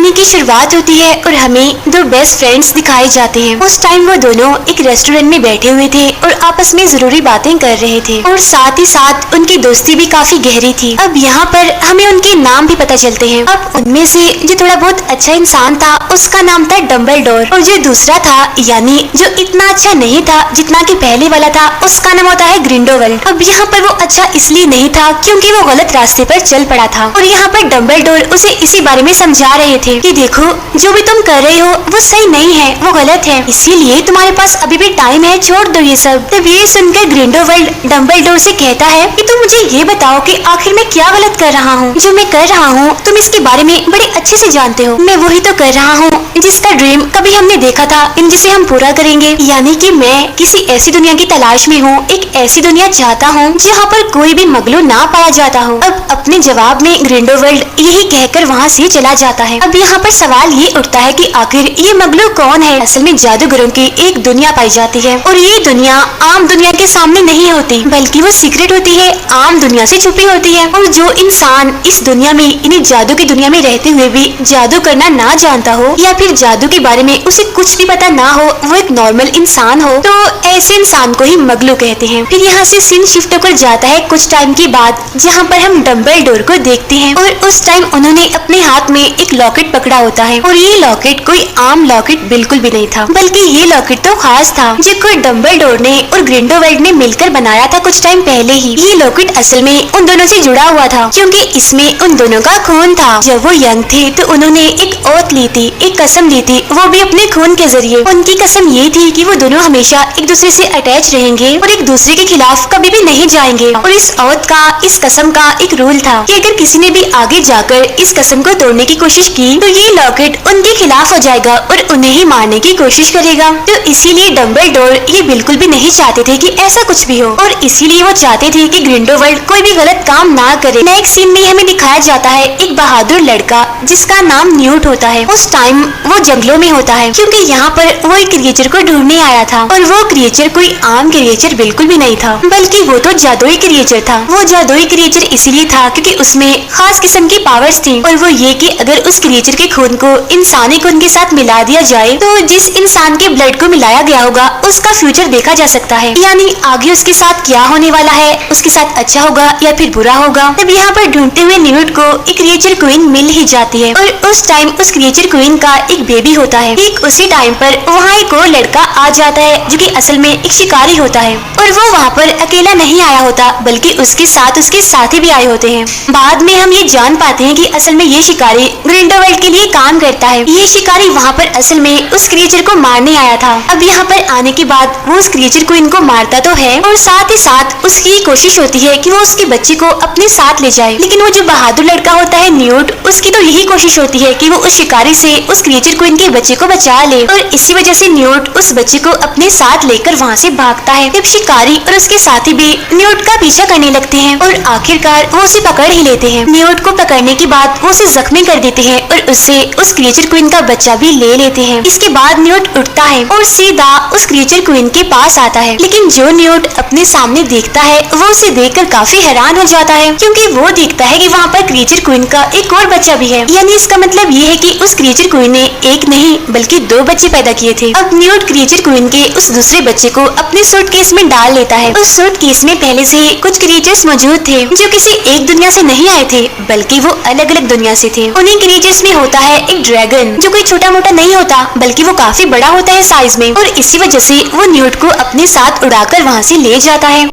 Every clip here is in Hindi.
कहानी की शुरुआत होती है और हमें दो बेस्ट फ्रेंड्स दिखाए जाते हैं। उस टाइम वो दोनों एक रेस्टोरेंट में बैठे हुए थे और आपस में जरूरी बातें कर रहे थे और साथ ही साथ उनकी दोस्ती भी काफी गहरी थी। अब यहाँ पर हमें उनके नाम भी पता चलते हैं। अब उनमें से जो थोड़ा बहुत अच्छा इंसान था उसका नाम था डम्बलडोर, और जो दूसरा था यानी जो इतना अच्छा नहीं था जितना कि पहले वाला था उसका नाम होता है ग्रिंडोवल्ड। अब यहाँ पर वो अच्छा इसलिए नहीं था क्योंकि वो गलत रास्ते पर चल पड़ा था और यहाँ पर डम्बलडोर उसे इसी बारे में समझा रहे थे कि देखो जो भी तुम कर रहे हो वो सही नहीं है, वो गलत है, इसीलिए तुम्हारे पास अभी भी टाइम है, छोड़ दो ये सब। तब ये सुनकर ग्रिंडोवल्ड डम्बलडोर से कहता है कि तुम मुझे ये बताओ कि आखिर मैं क्या गलत कर रहा हूँ। जो मैं कर रहा हूँ तुम इसके बारे में बड़े अच्छे से जानते हो। मैं वही तो कर रहा हूँ जिसका ड्रीम कभी हमने देखा था, जिसे हम पूरा करेंगे। यानी कि मैं किसी ऐसी दुनिया की तलाश में हूँ, एक ऐसी दुनिया चाहता हूँ जहाँ पर कोई भी मगलू ना पाया जाता हो। अब अपने जवाब में ग्रिंडोवल्ड यही कहकर वहाँ से चला जाता है। अब यहाँ पर सवाल ये उठता है कि आखिर ये मगलू कौन है। असल में जादूगरों की एक दुनिया पाई जाती है और ये दुनिया आम दुनिया के सामने नहीं होती, बल्कि वो सीक्रेट होती है, आम दुनिया से छुपी होती है। और जो इंसान इस दुनिया में यानी जादू की दुनिया में रहते हुए भी जादू करना ना जानता हो या फिर जादू के बारे में उसे कुछ भी पता ना हो, वो एक नॉर्मल इंसान हो, तो ऐसे इंसान को ही मगलू कहते हैं। फिर यहाँ से सीन शिफ्ट होकर जाता है कुछ टाइम के बाद, जहाँ पर हम डम्बलडोर को देखते हैं और उस टाइम उन्होंने अपने हाथ में एक लॉकेट पकड़ा होता है और ये लॉकेट कोई आम लॉकेट बिल्कुल भी नहीं था, बल्कि ये लॉकेट तो खास था जो कोई डम्बलडोर ने और ग्रिंडोवल्ड ने मिलकर बनाया था कुछ टाइम पहले ही। ये लॉकेट असल में उन दोनों से जुड़ा हुआ था क्योंकि इसमें उन दोनों का खून था। जब वो यंग थे तो उन्होंने एक ओथ ली थी, एक कसम ली थी, वो भी अपने खून के जरिए। उनकी कसम ये थी कि वो दोनों हमेशा एक दूसरे से अटैच रहेंगे और एक दूसरे के खिलाफ कभी भी नहीं जाएंगे। और इस ओथ का, इस कसम का एक रूल था कि अगर किसी ने भी आगे जाकर इस कसम को तोड़ने की कोशिश की तो ये लॉकेट उनके खिलाफ हो जाएगा और उन्हें ही मारने की कोशिश करेगा। तो इसीलिए डम्बलडोर ये बिल्कुल भी नहीं चाहते थे कि ऐसा कुछ भी हो और इसीलिए वो चाहते थे कि ग्रिंडोवल्ड कोई भी गलत काम ना करे। नेक्स्ट सीन में हमें दिखाया जाता है एक बहादुर लड़का जिसका नाम न्यूट होता है। उस टाइम वो जंगलों में होता है क्योंकि यहाँ पर वो एक क्रिएचर को ढूंढने आया था और वो क्रिएचर कोई आम क्रिएचर बिल्कुल भी नहीं था, बल्कि वो तो जादुई क्रिएचर था। वो जादुई क्रिएचर इसलिए था क्योंकि उसमें खास किस्म की पावर्स थी और वो ये कि अगर उस क्रिएचर के खून को इंसानी खून के साथ मिला दिया जाए तो जिस इंसान के ब्लड को मिलाया गया होगा उसका फ्यूचर देखा जा सकता है, यानी आगे उसके साथ क्या होने वाला है, उसके साथ अच्छा होगा या फिर बुरा होगा। तब यहाँ पर ढूंढते हुए न्यूट को एक क्रिएचर क्वीन मिल ही जाती है और उस टाइम उस क्रिएचर क्वीन का एक बेबी होता है। ठीक उसी टाइम पर वहाँ एक और लड़का आ जाता है जो कि असल में एक शिकारी होता है और वो वहाँ पर अकेला नहीं आया होता बल्कि उसके साथ उसके साथी भी आए होते हैं। बाद में हम ये जान पाते हैं कि असल में ये शिकारी ग्रिंडोवल्ड के लिए काम करता है। ये शिकारी वहाँ पर असल में उस क्रिएचर को मारने आया था। अब यहाँ पर आने के बाद वो उस क्रिएचर को इनको मारता तो है और साथ ही साथ उसकी कोशिश होती है कि वो उसके बच्चे को अपने साथ ले जाए, लेकिन वो जो बहादुर लड़का होता है न्यूट, उसकी तो यही कोशिश होती है कि वो उस शिकारी से उस क्रिएचर को इनके बच्चे को बचा ले और इसी वजह से न्यूट उस बच्चे को अपने साथ लेकर वहाँ से भागता है। तब शिकारी और उसके साथी भी न्यूट का पीछा करने लगते हैं और आखिरकार वो उसे पकड़ ही लेते हैं। न्यूट को पकड़ने के बाद वो उसे जख्मी कर देते हैं और उससे उस क्रिएचर क्वीन का बच्चा भी ले लेते हैं। इसके बाद न्यूट उठता है और सीधा उस क्रिएचर क्वीन के पास आता है, लेकिन जो न्यूट अपने सामने देखता है वो उसे देखकर काफी हैरान हो जाता है क्योंकि वो देखता है कि वहाँ पर क्रिएचर क्वीन का एक और बच्चा भी है। यानी इसका मतलब ये है कि उस क्रिएचर क्वीन ने एक नहीं बल्कि दो बच्चे पैदा किए थे। अब न्यूट क्रिएचर क्वीन के उस दूसरे बच्चे को अपने सूटकेस में डाल लेता है। उस सूटकेस में पहले से ही कुछ क्रिएचर्स मौजूद थे जो किसी एक दुनिया से नहीं आए थे बल्कि वो अलग अलग दुनिया से थे। उन्हीं क्रिएचर्स में होता है एक ड्रैगन जो कोई छोटा मोटा नहीं होता बल्कि वो काफी बड़ा होता है साइज में और इसी वजह से वो न्यूट को अपने साथ उड़ाकर वहाँ से ले जाता है।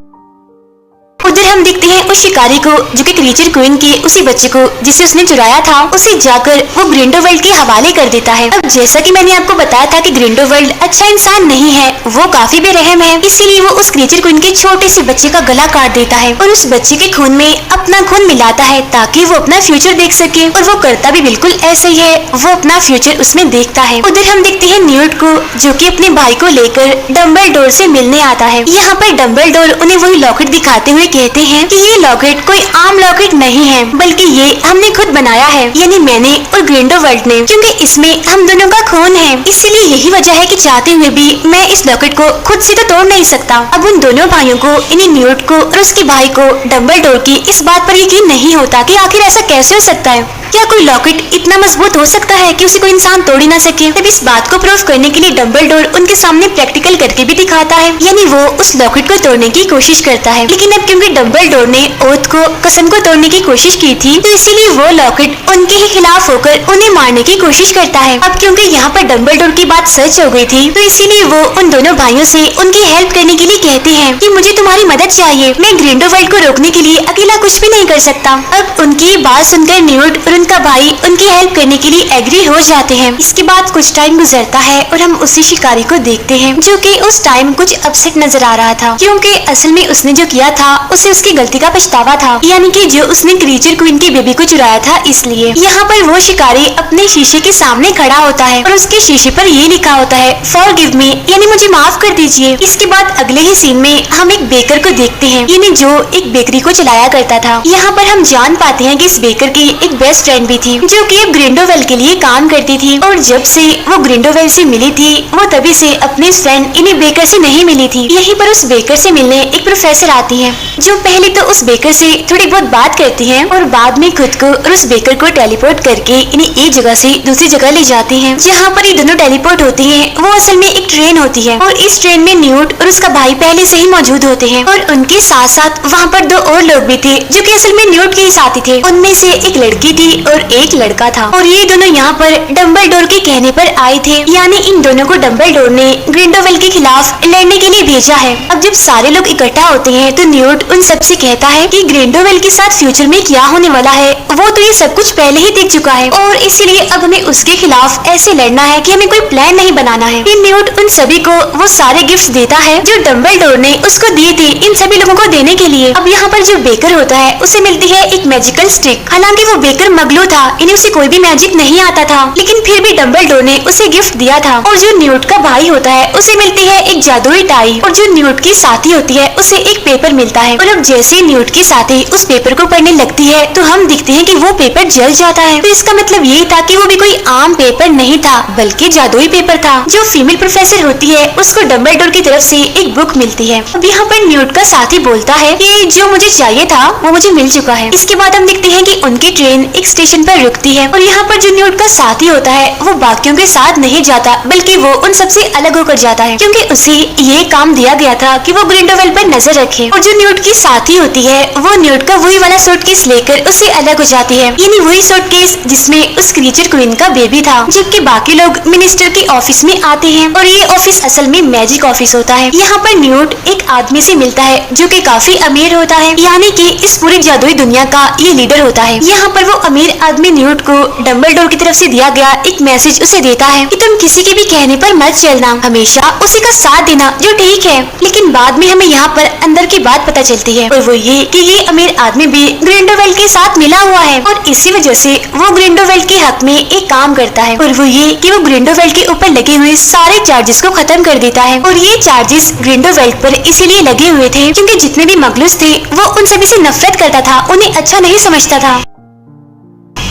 उधर हम देखते हैं उस शिकारी को जो कि क्रिएचर क्वीन के उसी बच्चे को जिसे उसने चुराया था उसे जाकर वो ग्रिंडोवल्ड के हवाले कर देता है। अब जैसा कि मैंने आपको बताया था कि ग्रिंडोवल्ड अच्छा इंसान नहीं है, वो काफी बेरहम है, इसीलिए वो उस क्रिएचर क्वीन के छोटे से बच्चे का गला काट देता है और उस बच्चे के खून में अपना खून मिलाता है ताकि वो अपना फ्यूचर देख सके और वो करता भी बिल्कुल ऐसे ही है, वो अपना फ्यूचर उसमें देखता है। उधर हम देखते हैं न्यूट को जो कि अपने भाई को लेकर डम्बलडोर से मिलने आता है। यहाँ पर डम्बलडोर उन्हें वही लॉकेट दिखाते हुए कहते हैं कि ये लॉकेट कोई आम लॉकेट नहीं है बल्कि ये हमने खुद बनाया है, यानी मैंने और ग्रिंडोवल्ड ने, क्योंकि इसमें हम दोनों का खून है। इसीलिए यही वजह है कि चाहते हुए भी मैं इस लॉकेट को खुद से तो तोड़ नहीं सकता। अब उन दोनों भाइयों को यानी न्यूट को और उसके भाई को डम्बलडोर की इस बात पर यकीन नहीं होता कि आखिर ऐसा कैसे हो सकता है। क्या कोई लॉकेट इतना मजबूत हो सकता है कि उसे कोई इंसान तोड़ ही ना सके? तब इस बात को प्रूव करने के लिए डम्बलडोर उनके सामने प्रैक्टिकल करके भी दिखाता है, यानी वो उस लॉकेट को तोड़ने की कोशिश करता है। लेकिन अब क्योंकि डम्बलडोर ने ओथ को, कसम को तोड़ने की कोशिश की थी, तो इसीलिए वो लॉकेट उनके ही खिलाफ होकर उन्हें मारने की कोशिश करता है। अब क्योंकि यहाँ पर डम्बलडोर की बात सच हो गई थी, तो इसीलिए वो उन दोनों भाइयों से उनकी हेल्प करने के लिए कहते हैं कि मुझे तुम्हारी मदद चाहिए, मैं ग्रिंडोवेल्ड को रोकने के लिए अकेला कुछ भी नहीं कर सकता। अब उनकी बात सुनकर न्यूट और उनका भाई उनकी हेल्प करने के लिए एग्री हो जाते हैं। इसके बाद कुछ टाइम गुजरता है और हम उसी शिकारी को देखते हैं जो कि उस टाइम कुछ अपसेट नजर आ रहा था, क्योंकि असल में उसने जो किया था उसे उसकी गलती का पछतावा था, यानी कि जो उसने क्रीचर क्वीन की बेबी को चुराया था। इसलिए यहाँ पर वो शिकारी अपने शीशे के सामने खड़ा होता है और उसके शीशे पर ये लिखा होता है फॉरगिव मी, यानी मुझे माफ कर दीजिए। इसके बाद अगले ही सीन में हम एक बेकर को देखते हैं, यानी जो एक बेकरी को चलाया करता था। यहाँ पर हम जान पाते हैं कि इस बेकर की एक बेस्ट फ्रेंड भी थी जो कि अब ग्रिंडोवेल के लिए काम करती थी, और जब से वो ग्रिंडोवेल से मिली थी वो तभी से अपने फ्रेंड इन्हीं बेकर से नहीं मिली थी। यहीं पर उस बेकर से मिलने एक प्रोफेसर आती है, जो पहले तो उस बेकर से थोड़ी बहुत बात करती है और बाद में खुद को और उस बेकर को टेलीपोर्ट करके इन्हें एक जगह से दूसरी जगह ले जाती है। जहाँ पर ये दोनों टेलीपोर्ट होती है वो असल में एक ट्रेन होती है, और इस ट्रेन में न्यूट और उसका भाई पहले से ही मौजूद होते हैं, और उनके साथ साथ वहाँ पर दो और लोग भी थे जो कि असल में न्यूट के ही साथी थे। उनमें से एक लड़की थी और एक लड़का था, और ये दोनों यहाँ पर डम्बलडोर के कहने पर आए थे, यानी इन दोनों को डम्बलडोर ने ग्रिंडोवेल के खिलाफ लड़ने के लिए भेजा है। अब जब सारे लोग इकट्ठा होते हैं तो न्यूट उन सबसे कहता है कि ग्रिंडोवेल के साथ फ्यूचर में क्या होने वाला है वो तो ये सब कुछ पहले ही देख चुका है, और इसलिए अब हमें उसके खिलाफ ऐसे लड़ना है कि हमें कोई प्लान नहीं बनाना है। फिर न्यूट उन सभी को वो सारे गिफ्ट देता है जो डम्बलडोर ने उसको दिए थे इन सभी लोगों को देने के लिए। अब यहाँ पर जो बेकर होता है उसे मिलती है एक मैजिकल स्टिक। हालांकि वो बेकर मगलू था, इन्हें उसे कोई भी मैजिक नहीं आता था, लेकिन फिर भी डम्बलडोर ने उसे गिफ्ट दिया था। और जो न्यूट का भाई होता है उसे मिलती है एक जादुई टाई, और जो न्यूट की साथी होती है उसे एक पेपर मिलता है। और अब जैसे न्यूट की साथी उस पेपर को पढ़ने लगती है तो हम दिखते हैं कि वो पेपर जल जाता है। तो इसका मतलब ये था कि वो भी कोई आम पेपर नहीं था बल्कि जादुई पेपर था। जो फीमेल प्रोफेसर होती है उसको डम्बलडोर की तरफ से एक बुक मिलती है। अब यहाँ पर न्यूट का साथी बोलता है कि जो मुझे चाहिए था वो मुझे मिल चुका है। इसके बाद हम देखते हैं कि उनकी ट्रेन एक स्टेशन पर रुकती है, और यहाँ पर जो न्यूट का साथी होता है वो बाकियों के साथ नहीं जाता बल्कि वो उन सबसे अलग होकर जाता है, क्योंकि उसे ये काम दिया गया था कि वो ग्रिंडोवेल पर नजर रखे। और जो न्यूट की साथी होती है वो न्यूट का वही वाला सूटकेस लेकर उससे अलग हो जाती है, यानी वही सूटकेस जिसमें उस क्रीचर क्वीन का बेबी था। जबकि बाकी लोग मिनिस्टर के ऑफिस में आते हैं, और ये ऑफिस असल में मैजिक ऑफिस होता है। यहाँ पर न्यूट एक आदमी से मिलता है जो कि काफी अमीर होता है, यानी कि इस पूरी जादुई दुनिया का ये लीडर होता है। यहाँ पर वो अमीर आदमी न्यूट को डम्बलडोर की तरफ से दिया गया एक मैसेज उसे देता है कि तुम किसी के भी कहने पर मत चलना, हमेशा उसी का साथ देना जो ठीक है। लेकिन बाद में हमें यहाँ पर अंदर की बात पता चलती है, और वो ये कि ये अमीर आदमी भी ग्रिंडोवेल के साथ मिला हुआ है, और इसी वजह से वो ग्रिंडोवेल के हक में एक काम करता है, और वो ये कि वो ग्रिंडोवेल के ऊपर लगे हुए सारे चार्जेस को खत्म कर देता है। और ये चार्जेस ग्रिंडोवेल पर इसीलिए लगे हुए थे क्योंकि जितने भी मगलूस थे वो उन सभी से नफरत करता था, उन्हें अच्छा नहीं समझता था।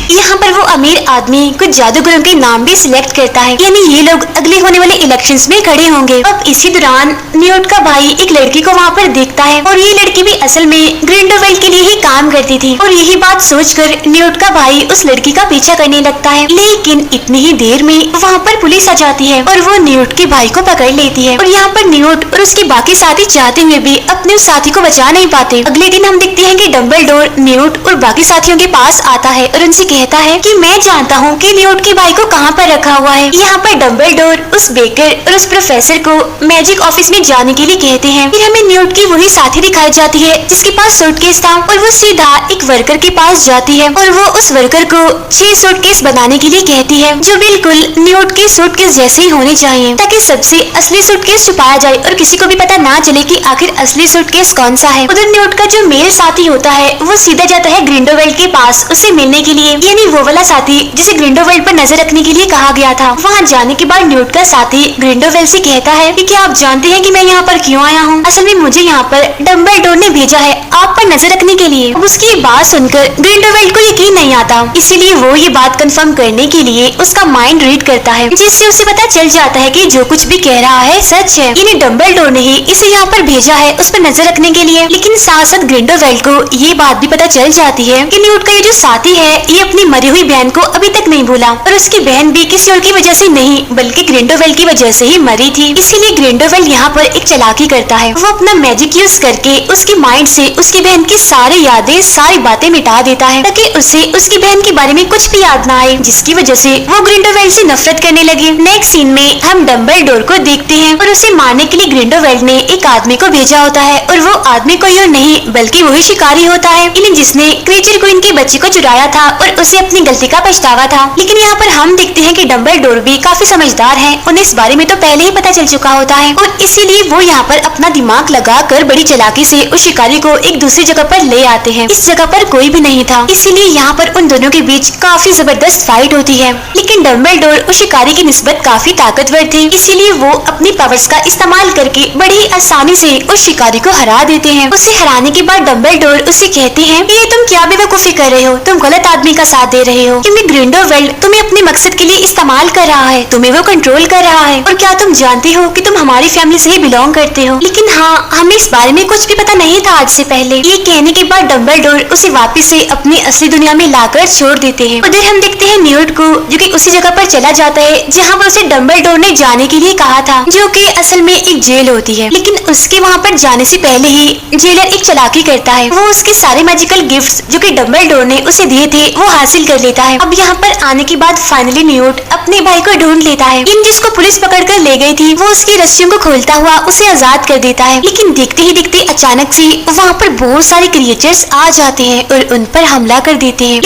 यहाँ पर वो अमीर आदमी कुछ जादूगरों के नाम भी सिलेक्ट करता है, यानी ये लोग अगले होने वाले इलेक्शंस में खड़े होंगे। अब इसी दौरान न्यूट का भाई एक लड़की को वहाँ पर देखता है, और ये लड़की भी असल में ग्रिंडोवेल के लिए ही काम करती थी। और यही बात सोचकर न्यूट का भाई उस लड़की का पीछा करने लगता है, लेकिन इतनी ही देर में वहाँ पर पुलिस आ जाती है और वो न्यूट के भाई को पकड़ लेती है। और यहाँ पर न्यूट और उसके बाकी साथी चाहते हुए भी अपने उस साथी को बचा नहीं पाते। अगले दिन हम देखते हैं कि डम्बलडोर न्यूट और बाकी साथियों के पास आता है और उनसे कहता है कि मैं जानता हूँ कि न्यूट के भाई को कहाँ पर रखा हुआ है। यहाँ पर डम्बलडोर उस बेकर और उस प्रोफेसर को मैजिक ऑफिस में जाने के लिए कहते हैं। फिर हमें न्यूट की वही साथी दिखाई जाती है जिसके पास सूटकेस था, और वो सीधा एक वर्कर के पास जाती है और वो उस वर्कर को 6 सूटकेस बनाने के लिए कहती है जो बिल्कुल न्यूट के सूटकेस जैसे ही होने चाहिए, ताकि सबसे असली सूटकेस छुपाया जाए और किसी को भी पता ना चले कि आखिर असली सूटकेस कौन सा है। उधर न्यूट का जो मेल साथी होता है वो सीधा जाता है ग्रिंडोवेल के पास उसे मिलने के लिए, यानी वो वाला साथी जिसे ग्रिंडोवेल पर नजर रखने के लिए कहा गया था। वहाँ जाने के बाद न्यूट का साथी ग्रिंडोवेल से कहता है कि क्या आप जानते हैं कि मैं यहाँ पर क्यों आया हूँ? असल में मुझे यहाँ पर डम्बलडोर ने भेजा है आप पर नजर रखने के लिए। अब उसकी बात सुनकर ग्रिंडोवेल को यकीन नहीं आता, इसीलिए वो ये बात कंफर्म करने के लिए उसका माइंड रीड करता है, जिससे उसे पता चल जाता है कि जो कुछ भी कह रहा है सच है, यानी डम्बलडोर ने ही इसे यहाँ पर भेजा है उस पर नजर रखने के लिए। लेकिन साथ साथ ग्रिंडोवेल को ये बात भी पता चल जाती है कि न्यूट का ये जो साथी है ये अपनी मरी हुई बहन को अभी तक नहीं भूला और उसकी बहन भी किसी और की वजह से नहीं बल्कि ग्रिंडोवेल्ड की वजह से ही मरी थी। इसीलिए ग्रिंडोवेल्ड यहाँ पर एक चालाकी करता है। वो अपना मैजिक यूज करके उसके माइंड से उसकी बहन की सारी यादें, सारी बातें मिटा देता है ताकि उसे उसकी बहन के बारे में कुछ भी याद ना आए, जिसकी वजह से वो ग्रिंडोवेल्ड से नफरत करने लगे। नेक्स्ट सीन में हम डम्बलडोर को देखते हैं और उसे मारने के लिए ग्रिंडोवेल्ड ने एक आदमी को भेजा होता है और वो आदमी कोई और नहीं बल्कि वही शिकारी होता है जिसने क्रीचर क्वीन के बच्चे को चुराया था और उसे अपनी गलती का पछतावा था। लेकिन यहाँ पर हम देखते हैं कि डम्बलडोर भी काफी समझदार है, उन्हें इस बारे में तो पहले ही पता चल चुका होता है और इसीलिए वो यहाँ पर अपना दिमाग लगाकर बड़ी चालाकी से उस शिकारी को एक दूसरी जगह पर ले आते हैं। इस जगह पर कोई भी नहीं था, इसीलिए यहाँ पर उन दोनों के बीच काफी जबरदस्त फाइट होती है। लेकिन डम्बलडोर उस शिकारी की निस्बत काफी ताकतवर थे, इसीलिए वो अपनी पावर्स का इस्तेमाल करके बड़ी आसानी से उस शिकारी को हरा देते हैं। उसे हराने के बाद डम्बलडोर उसे कहते हैं कि ये तुम क्या बेवकूफी कर रहे हो, तुम गलत आदमी का साथ दे रहे हो, क्योंकि ग्रिंडोवेल्ड तुम्हें अपने मकसद के लिए इस्तेमाल कर रहा है, तुम्हें वो कंट्रोल कर रहा है। और क्या तुम जानते हो कि तुम हमारी फैमिली से ही बिलोंग करते हो? लेकिन हाँ, हमें इस बारे में कुछ भी पता नहीं था आज से पहले। ये कहने के बाद डम्बलडोर उसे वापस से अपनी असली दुनिया में लाकर छोड़ देते हैं। उधर हम देखते हैं न्यूट को, जो कि उसी जगह पर चला जाता है जहाँ पर उसे डम्बलडोर ने जाने के लिए कहा था, जो कि असल में एक जेल होती है। लेकिन उसके वहाँ पर जाने से पहले ही जेलर एक चालाकी करता है, वो उसके सारे मैजिकल गिफ्ट्स जो कि डम्बलडोर ने उसे दिए थे वो हासिल कर लेता है। अब यहाँ पर आने के बाद फाइनली न्यूट अपने भाई को ढूंढ लेता है। जिसको पुलिस पकड़कर ले गई थी वो उसकी रस्सियों को खोलता हुआ उसे आजाद कर देता है। लेकिन देखते ही देखते अचानक से वहाँ पर बहुत सारे क्रिएचर्स आ जाते हैं और उन पर हमला कर देते हैं।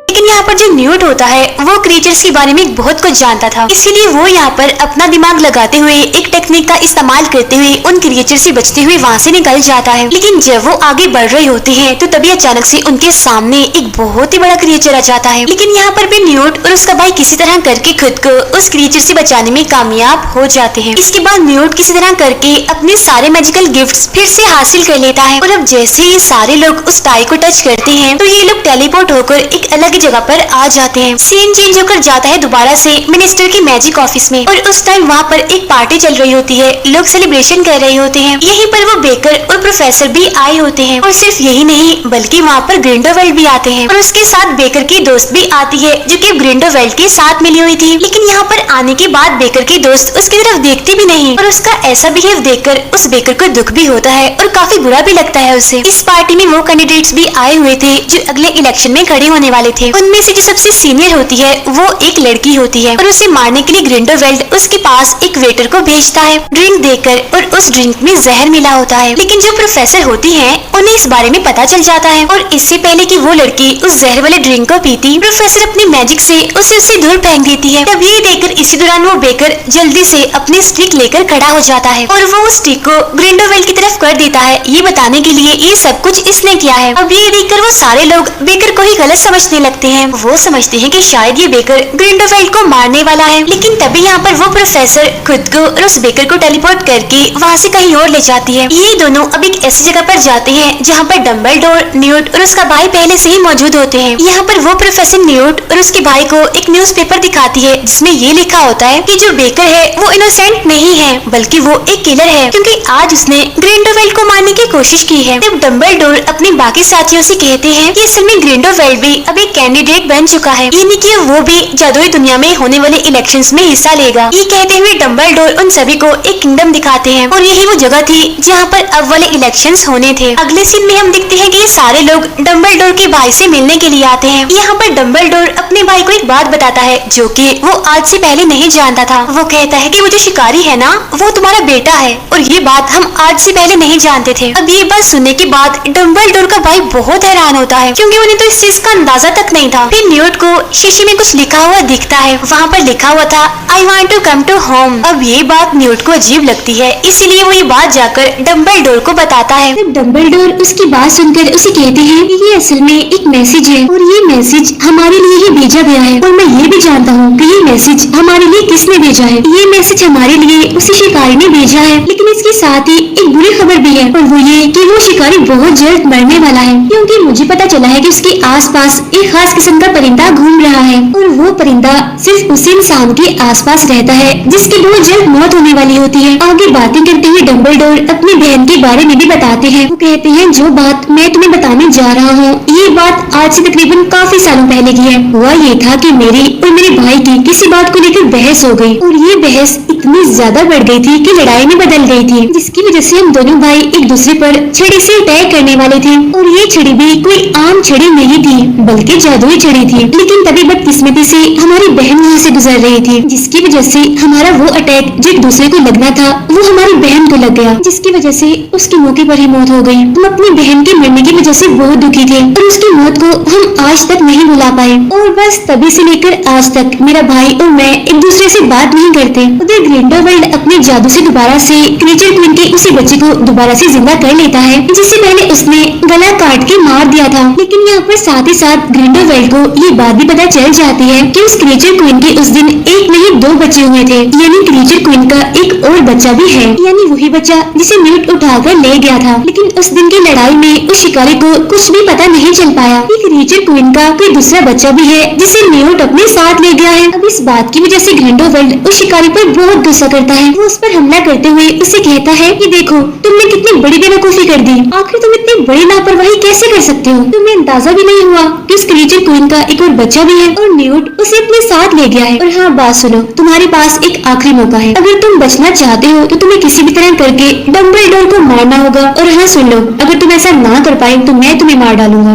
लेकिन यहाँ पर जो न्यूट होता है वो क्रिएचर्स के बारे में बहुत कुछ जानता था, इसीलिए वो यहाँ पर अपना दिमाग लगाते हुए एक टेक्निक का इस्तेमाल करते हुए उन क्रिएचर से बचते हुए वहाँ से निकल जाता है। लेकिन जब वो आगे बढ़ रहे होते हैं तो तभी अचानक से उनके सामने एक बहुत ही बड़ा क्रिएचर आ जाता है। लेकिन यहाँ पर भी न्यूट और उसका भाई किसी तरह करके खुद को उस क्रिएचर से बचाने में कामयाब हो जाते हैं। इसके बाद न्यूट किसी तरह करके अपने सारे मैजिकल गिफ्ट्स फिर से हासिल कर लेता है और अब जैसे ही सारे लोग उस टाई को टच करते हैं तो ये लोग टेलीपोर्ट होकर एक अलग जगह पर आ जाते हैं। सीन चेंज होकर जाता है दोबारा से मिनिस्टर के मैजिक ऑफिस में और उस टाइम वहाँ पर एक पार्टी चल रही होती है, लोग सेलिब्रेशन कर रहे होते हैं। यहीं पर वो बेकर और प्रोफेसर भी आए होते हैं और सिर्फ यही नहीं बल्कि वहाँ पर ग्रिंडोवेल्ड भी आते हैं और उसके साथ बेकर की दोस्त भी आती है जो कि ग्रिंडोवेल्ड के साथ मिली हुई थी। लेकिन यहाँ पर आने के बाद बेकर की दोस्त उसकी तरफ देखती भी नहीं और उसका ऐसा बिहेव देखकर उस बेकर को दुख भी होता है और काफी बुरा भी लगता है उसे। इस पार्टी में वो कैंडिडेट्स भी आए हुए थे जो अगले इलेक्शन में खड़े होने वाले थे। उनमें से जो सबसे सीनियर होती है वो एक लड़की होती है और उसे मारने के लिए ग्रिंडोवेल्ड उसके पास एक वेटर को भेजता है ड्रिंक देकर और उस ड्रिंक में जहर मिला होता है। लेकिन जो प्रोफेसर होती हैं उन्हें इस बारे में पता चल जाता है और इससे पहले कि वो लड़की उस जहर वाले ड्रिंक को पीती प्रोफेसर अपनी मैजिक से उसे दूर फेंक देती है। तब ये देखकर इसी दौरान वो बेकर जल्दी से अपनी स्टिक लेकर खड़ा हो जाता है और वो उस स्टिक को ग्रिंडोवेल्ड की तरफ कर देता है, ये बताने के लिए ये सब कुछ इसने किया है। अब ये देखकर वो सारे लोग बेकर को ही गलत समझने लगते हैं। वो समझते हैं कि शायद ये बेकर ग्रिंडोवेल्ड को मारने वाला है। लेकिन तभी यहाँ पर वो प्रोफेसर खुद को और उस बेकर को टेलीपोर्ट करके वहाँ से कहीं और ले जाती है। ये दोनों अब एक ऐसी जगह पर जाते हैं जहाँ पर डम्बलडोर, न्यूट और उसका भाई पहले से ही मौजूद होते हैं। यहाँ पर वो प्रोफेसर न्यूट और उसके भाई को एक न्यूज़पेपर दिखाती है जिसमें ये लिखा होता है कि जो बेकर है वो इनोसेंट नहीं है बल्कि वो एक किलर है, क्योंकि आज उसने ग्रिंडोवेल्ड को मारने की कोशिश की है। तब डम्बलडोर अपने बाकी साथियों से कहते हैं कि असल में ग्रिंडोवेल्ड भी अब एक कैंडिडेट बन चुका है, यानी कि वो भी जादुई दुनिया में होने वाले इलेक्शंस में हिस्सा लेगा। ये कहते हुए डम्बलडोर उन सभी को एक किंगडम दिखाते हैं और यही वो जगह थी जहाँ पर अब वाले इलेक्शंस होने थे। अगले सीन में हम देखते हैं कि ये सारे लोग डम्बलडोर के भाई से मिलने के लिए आते हैं। यहाँ पर डम्बलडोर अपने भाई को एक बात बताता है जो कि वो आज से पहले नहीं जानता था। वो कहता है कि वो जो शिकारी है ना वो तुम्हारा बेटा है और ये बात हम आज से पहले नहीं जानते थे। अब ये बात सुनने के बाद डम्बलडोर का भाई बहुत हैरान होता है क्योंकि उन्हें तो इस चीज का अंदाजा तक नहीं था। फिर न्यूट को शीशे में कुछ लिखा हुआ दिखता है, वहाँ पर लिखा हुआ था I want to come to home. अब ये बात न्यूट को अजीब लगती है, इसीलिए वो ये बात जाकर डम्बलडोर को बताता है। तब डम्बलडोर उसकी बात सुनकर उसे कहते हैं कि ये असल में एक मैसेज है और ये मैसेज हमारे लिए ही भेजा गया है और मैं ये भी जानता हूँ कि ये मैसेज हमारे लिए किसने भेजा है। ये मैसेज हमारे लिए उसी शिकारी ने भेजा है, लेकिन इसके साथ ही एक बुरी खबर भी है और वो ये कि वो शिकारी बहुत जल्द मरने वाला है, क्योंकि मुझे पता चला है कि उसके आसपास एक खास किस्म का परिंदा घूम रहा है और वो परिंदा सिर्फ उसी इंसान के आसपास रहता है जिसकी बहुत जल्द मौत होने वाली होती है। आगे बात बातें करते हुए डम्बलडोर अपनी बहन के बारे में भी बताते हैं। वो कहते हैं जो बात मैं तुम्हें बताने जा रहा हूँ ये बात आज से तकरीबन काफी सालों पहले की है। हुआ ये था कि मेरी और मेरे भाई की किसी बात को लेकर बहस हो गई और ये बहस इतनी ज्यादा बढ़ गई थी कि लड़ाई में बदल गई थी, जिसकी वजह से हम दोनों भाई एक दूसरे पर छड़ी से अटैक करने वाले थे। और ये छड़ी भी कोई आम छड़ी नहीं थी बल्कि जादुई छड़ी थी। लेकिन तभी बदकिस्मती से हमारी बहन वहाँ से गुजर रही थी, जिसकी वजह से हमारा वो अटैक जो एक दूसरे को लगना था वो हमारी बहन को लग गया, जिसकी वजह से उसकी मौके पर ही मौत हो गई। हम अपनी बहन के मरने की वजह से बहुत दुखी थे और उसकी मौत को हम आज तक नहीं भुला पाए। और बस तभी से लेकर आज तक मेरा भाई और मैं एक दूसरे से बात नहीं करते। उधर ग्रिंडलवाल्ड अपने जादू से दोबारा से क्रीचर क्वीन के उसी बच्चे को दोबारा से जिंदा कर लेता है जिसे पहले उसने गला काट के मार दिया था। लेकिन यहाँ पर साथ ही साथ ग्रिंडलवाल्ड को ये बात भी पता चल जाती है कि उस क्रीचर क्वीन के उस दिन एक नहीं 2 बच्चे हुए थे, यानी क्रीचर क्वीन का एक और बच्चा भी है, यानी वही बच्चा जिसे न्यूट उठाकर ले गया था। लेकिन उस दिन की लड़ाई में उस शिकारी को कुछ भी पता नहीं चल पाया कि क्रीचर क्वीन का कोई दूसरा बच्चा भी है जिसे न्यूट अपने साथ ले गया है। अब इस बात की वजह से ग्रिंडलवाल्ड उस शिकारी पर बहुत गुस्सा करता है। वो उस पर हमला करते हुए उसे कहता है कि देखो तुमने कितनी बड़ी बेवकूफी कर दी, आखिर तुम इतनी बड़ी लापरवाही कैसे कर सकते हो? तुम्हें अंदाजा भी नहीं हुआ कि उस क्रीचर क्वीन का एक और बच्चा भी है और न्यूट उसे अपने साथ ले गया है। और हाँ बात सुनो, तुम्हारे पास एक आखिरी मौका है, अगर तुम बचना चाहते हो तो तुम्हें किसी भी तरह करके डम्बलडोर को मारना होगा। और हाँ सुन लो, अगर तुम ऐसा ना कर पाए तो मैं तुम्हें मार डालूंगा।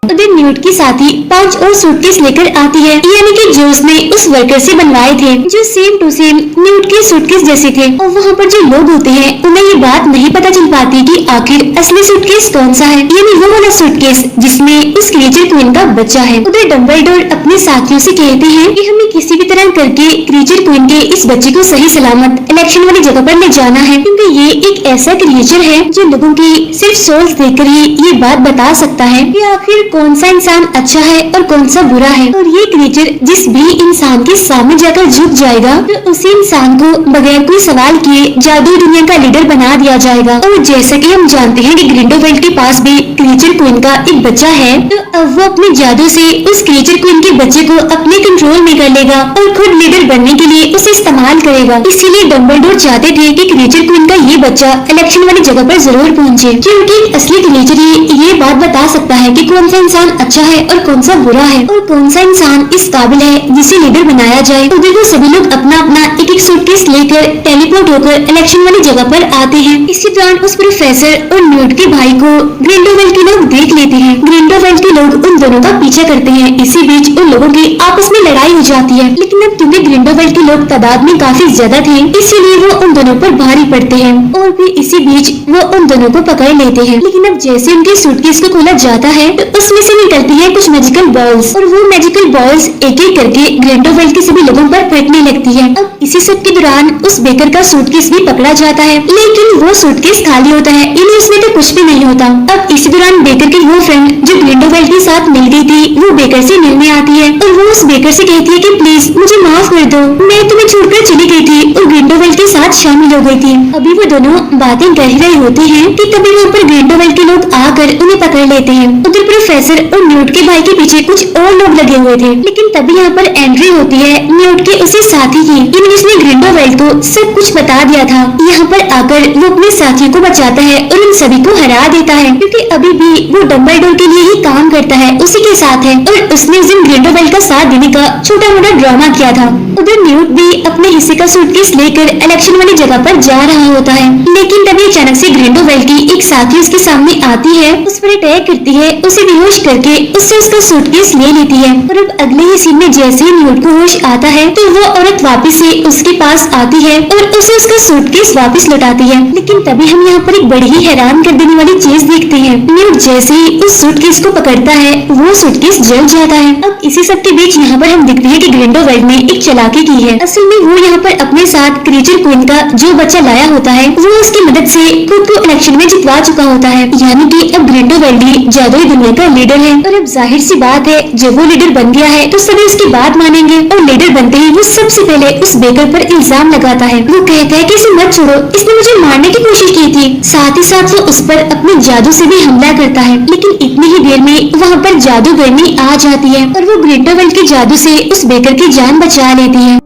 उधर न्यूट की साथी पाउच और सूटकेस लेकर आती है, यानी कि जो उसने उस वर्कर से बनवाए थे जो सेम टू सेम न्यूट के सूटकेस जैसे थे। और वहाँ पर जो लोग होते हैं उन्हें ये बात नहीं पता चल पाती कि आखिर असली सूटकेस कौन सा है, यानी वो वाला सूटकेस जिसमें उस क्रीचर क्वीन का बच्चा है। उधर डम्बलडोर अपने साथियों से कहते हैं कि हमें किसी भी तरह करके क्रीचर क्वीन के इस बच्चे को सही सलामत इलेक्शन वाली जगह पर ले जाना है, क्योंकि ये एक ऐसा क्रिएचर है जो लोगों की सिर्फ सोल्स देखकर ही ये बात बता सकता है कि आखिर कौन सा इंसान अच्छा है और कौन सा बुरा है। और ये क्रिएचर जिस भी इंसान के सामने जाकर झुक जाएगा तो उसी इंसान को बगैर कोई सवाल किए जादुई दुनिया का लीडर बना दिया जाएगा। और जैसा कि हम जानते हैं कि ग्रिंडलवाल्ड के पास भी क्रीचर क्वीन का एक बच्चा है, तो अब वो अपने जादू से उस क्रीचर क्वीन के बच्चे को अपने कंट्रोल में कर लेगा और खुद लीडर बनने के लिए उसे इस्तेमाल करेगा। इसीलिए डम्बलडोर चाहते थे कि क्रीचर क्वीन का ये बच्चा इलेक्शन वाली जगह पर जरूर पहुंचे, क्योंकि असली क्रीचर ही ये बात बता सकता है कि कौन सा इंसान अच्छा है और कौन सा बुरा है और कौन सा इंसान इस काबिल है जिसे लीडर बनाया जाए। तो देखो सभी लोग अपना अपना एक एक सूटकेस लेकर टेलीपोर्ट होकर इलेक्शन वाली जगह पर आते हैं। इसी दौरान उस प्रोफेसर और न्यूट के भाई को ग्रिंडलवाल्ड के लोग देख लेते हैं। ग्रिंडलवाल्ड के लोग उन दोनों का पीछा करते हैं। इसी बीच उन लोगों की आपस में लड़ाई हो जाती है, लेकिन अब क्योंकि ग्रिंडलवाल्ड के लोग तादाद में काफी ज्यादा थे इसीलिए वो उन दोनों पर भारी पड़ते हैं और फिर इसी बीच वो उन दोनों को पकड़ लेते हैं। लेकिन अब जैसे उनके सूटकेस को खोला जाता है तो उसमें से निकलती है कुछ मैजिकल बॉल्स और वो मैजिकल बॉल्स एक एक करके ग्रिंडलवाल्ड के सभी लोगों पर फटने लगती है। अब इसी सब के दौरान उस बेकर का सूटकेस भी पकड़ा जाता है, लेकिन वो सूटकेस खाली होता है, यानी उसमें तो कुछ भी नहीं होता। अब इसी दौरान बेकर की वो फ्रेंड जो ग्रिंडलवाल्ड के साथ मिल गई थी वो बेकर से मिलने आती है और वो उस बेकर से कहती है कि प्लीज मुझे माफ कर दो, मैं तुम्हें छोड़कर चली गई थी और ग्रिंडलवाल्ड के साथ शामिल हो गई थी। अभी वो दोनों बातें कर ही रहे होते हैं कि तभी वहाँ पर ग्रिंडलवाल्ड के लोग आकर उन्हें पकड़ लेते हैं। उधर प्रोफेसर और न्यूट के भाई के पीछे कुछ और लोग लगे हुए थे, लेकिन तभी यहाँ पर एंट्री होती है न्यूट के उसी साथी की, जिसने ग्रिंडलवाल्ड को सब कुछ बता दिया था। यहाँ पर आकर वो अपने साथियों को बचाता है और उन सभी को हरा देता है, क्योंकि अभी भी वो डम्बलडोर के लिए ही काम करता है, उसी के साथ है और उसने उस दिन ग्रिंडलवाल्ड का साथ देने का छोटा मोटा ड्रामा किया था। उधर न्यूट भी अपने हिस्से का सूटकेस लेकर इलेक्शन वाली जगह पर जा रहा होता है, लेकिन तभी अचानक से ग्रिंडलवाल्ड की एक साथी उसके सामने आती है, उस पर अटैक करती है, उसे बेहोश करके उससे उसका सूटकेस ले लेती है। और अब अगले ही सीन में जैसे ही न्यूट को होश आता है तो वो औरत वापस से उसके पास आती है और उसे उसका सूटकेस वापस लौटाती है। लेकिन तभी हम यहाँ पर एक बड़ी ही हैरान कर देने वाली चीज देखते हैं। न्यूट जैसे ही उस सूटकेस को पकड़ता है वो सूटकेस जल जाता है। अब इसी सब के बीच यहाँ पर हम देखते हैं कि ग्रिंडलवाल्ड ने एक चालाकी की है। असल में वो यहाँ पर अपने साथ क्रीचर क्वीन का जो बच्चा लाया होता है वो उसकी मदद से खुद को इलेक्शन में जितवा चुका होता है, यानी कि अब ग्रिंडलवाल्ड ही जादुई दुनिया का लीडर है। और अब जाहिर सी बात है जब वो लीडर बन गया है तो सभी उसकी बात मानेंगे और लीडर बनते ही वो सबसे पहले उस बेकर पर इल्जाम लगाता है। वो कहता है कि इसे मत छोड़ो, इसने मुझे मारने की कोशिश की थी। साथ ही साथ वो उस पर अपने जादू से भी हमला करता है, लेकिन इतनी ही देर में वहाँ पर जादूगरनी आ जाती है और वो ग्रिंडलवाल्ड के जादू से उस बेकर की जान बचा लेती है।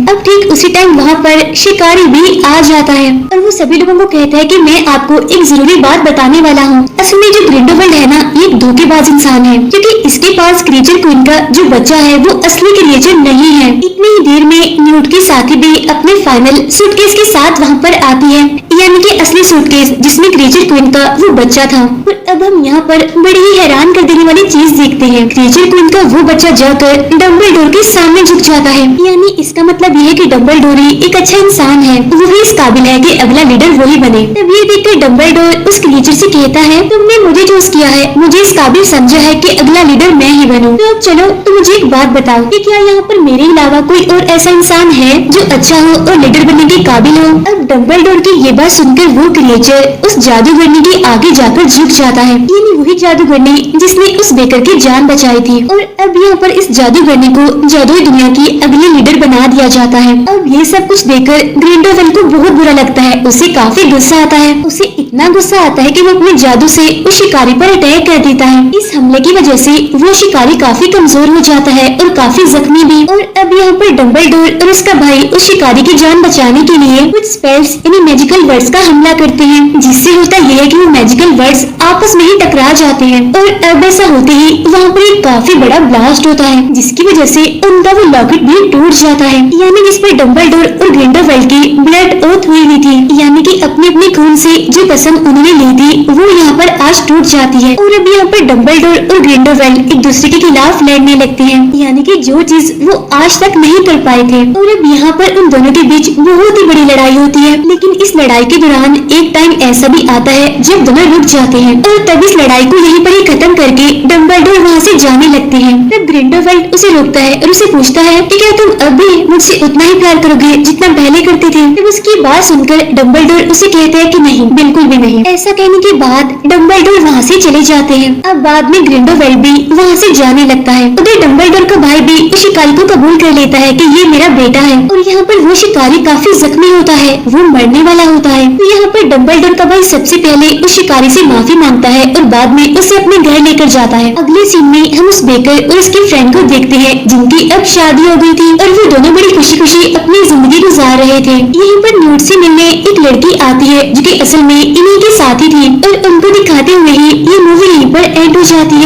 अब ठीक उसी टाइम वहाँ पर शिकारी भी आ जाता है और वो सभी लोगों को कहता है कि मैं आपको एक जरूरी बात बताने वाला हूँ। असल में जो ग्रिंडेलवाल्ड है ना, ये एक धोखेबाज इंसान है, क्योंकि इसके पास क्रीचर क्वीन का जो बच्चा है वो असली क्रीचर नहीं है। इतनी ही देर में न्यूट की साथी भी अपने फाइनल सूटकेस के साथ वहाँ पर आती है, यानी कि असली सूटकेस जिसमें क्रीचर क्वीन का वो बच्चा था। और अब हम यहाँ पर बड़ी ही हैरान कर देने वाली चीज देखते हैं। क्रीचर क्वीन का वो बच्चा जाकर डम्बलडोर के सामने झुक जाता है, यानी इसका मतलब ये है कि डम्बलडोर ही एक अच्छा इंसान है, वो ही इस काबिल है कि अगला लीडर वही बने। तब ये देखकर डम्बलडोर उस क्रीचर से कहता है, तुमने मुझे चूज किया है, मुझे इस काबिल समझा है कि अगला लीडर मैं ही बनूं। तो अब चलो तो मुझे एक बात बताओ कि क्या यहाँ पर मेरे अलावा कोई और ऐसा इंसान है जो अच्छा हो और लीडर बनने के काबिल हो। अब डम्बलडोर की ये बात सुनकर वो क्रिएचर उस जादूगरनी के आगे जाकर झुक जाता है, यानी वही जादूगरनी जिसने उस बेकर की जान बचाई थी। और अब यहाँ पर इस जादूगरनी को जादुई दुनिया की अगली लीडर बना दिया जाता है। अब ये सब कुछ देखकर ग्रिंडेलवाल्ड को बहुत बुरा लगता है, उसे काफी गुस्सा आता है। उसे इतना गुस्सा आता है कि वो अपने जादू से उस शिकारी पर अटैक कर देता है। इस हमले की वजह से वो शिकारी काफी कमजोर हो जाता है और काफी जख्मी भी। और अब यहाँ पर डम्बलडोर और उसका भाई उस शिकारी की जान बचाने के लिए कुछ स्पेल्स यानी मैजिकल वर्ड्स का हमला करते हैं, जिससे होता यह है कि वो मैजिकल वर्ड्स आपस में ही टकरा जाते हैं। और अब ऐसा होते ही वहाँ पर एक काफी बड़ा ब्लास्ट होता है, जिसकी वजह से उनका वो लॉकेट भी टूट जाता है, यानी जिस पर डम्बलडोर और ग्रिंडेलवाल्ड की ब्लड ओथ हुई हुई थी, यानी कि अपने अपने खून से जो कसम उन्होंने ली थी वो यहाँ पर आज टूट जाती है। और अब यहाँ पर डम्बलडोर और ग्रिंडेलवाल्ड एक दूसरे के खिलाफ लड़ने लगते हैं, यानी कि जो चीज वो आज तक नहीं कर पाए थे। और अब यहाँ पर उन दोनों के बीच बहुत ही बड़ी लड़ाई होती है, लेकिन इस लड़ाई के दौरान एक टाइम ऐसा भी आता है जब दोनों रुक जाते हैं और तब इस लड़ाई को यहीं पर ही खत्म करके डम्बलडोर वहाँ से जाने लगते हैं। तब ग्रिंडेलवाल्ड उसे रोकता है और उसे पूछता है कि क्या तुम अब भी मुझसे उतना ही प्यार करोगे जितना पहले करते थे। तब उसकी बात सुनकर डम्बलडोर उसे कहता है कि नहीं, बिल्कुल भी नहीं। ऐसा कहने के बाद डम्बलडोर वहाँ से चले जाते हैं। अब बाद में ग्रिंडेलवाल्ड भी वहाँ से जाने लगता है। उधर डम्बलडोर का भाई भी उस शिकारी को कबूल कर लेता है कि ये मेरा बेटा है। और यहाँ पर वो शिकारी काफी जख्मी होता है, वो मरने वाला होता है। तो यहाँ पर डम्बलडोर का भाई सबसे पहले उस शिकारी से माफी मांगता है और बाद में उसे अपने घर लेकर जाता है। अगले सीन में हम उस बेकर और उसकी फ्रेंड को देखते हैं जिनकी अब शादी हो गई थी और वो दोनों बड़ी खुशी खुशी अपनी जिंदगी गुजार रहे थे। यहीं पर न्यूट से मिलने एक लड़की आती है जो कि असल में इन्हीं के साथी थी और उनको दिखाते हुए ही ये मूवी यहीं पर एंड हो जाती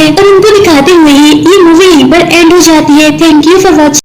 है। Thank you for watching.